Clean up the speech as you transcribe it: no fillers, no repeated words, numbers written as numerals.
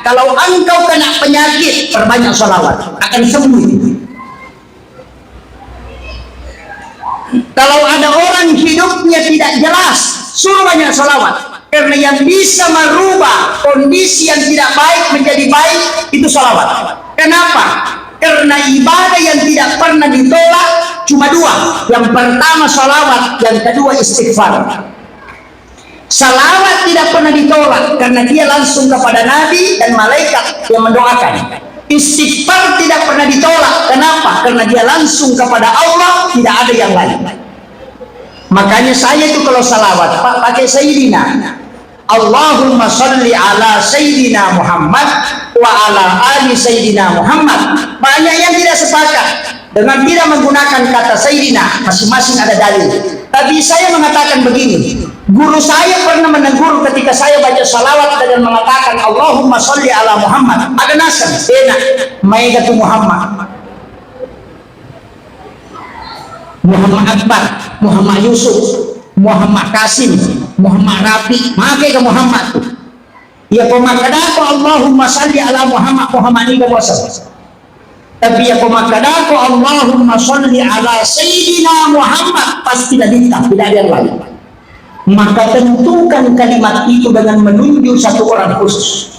kalau engkau kena penyakit, perbanyak salawat, akan sembuh. Kalau ada orang hidupnya tidak jelas, suruh banyak salawat. Karena yang bisa merubah kondisi yang tidak baik menjadi baik itu salawat. Kenapa? Karena ibadah yang tidak pernah ditolak cuma dua. Yang pertama salawat, yang kedua istighfar. Salawat tidak pernah ditolak karena dia langsung kepada Nabi dan malaikat yang mendoakan. Istighfar tidak pernah ditolak. Kenapa? Karena dia langsung kepada Allah, tidak ada yang lain. Makanya saya itu kalau salawat Pak pakai Sayyidina. Allahumma salli ala Sayyidina Muhammad wa ala ali Sayyidina Muhammad. Banyak yang tidak sepakat dengan tidak menggunakan kata Sayyidina, masing-masing ada dalil. Tapi saya mengatakan begini, guru saya pernah menegur ketika saya baca salawat dan mengatakan Allahumma salli ala Muhammad. Ada nasan, enak, maigatu Muhammad, Muhammad Akbar, Muhammad Yusuf, Muhammad Kasim, Muhammad Rafi, makai ke Muhammad. Ya pemakadako Allahumma salli ala Muhammad, Muhammad ini kuasa. Tapi ya pemakadako Allahumma salli ala Sayyidina Muhammad, pasti tidak ada yang lain. Maka tentukan kalimat itu dengan menunjuk satu orang khusus.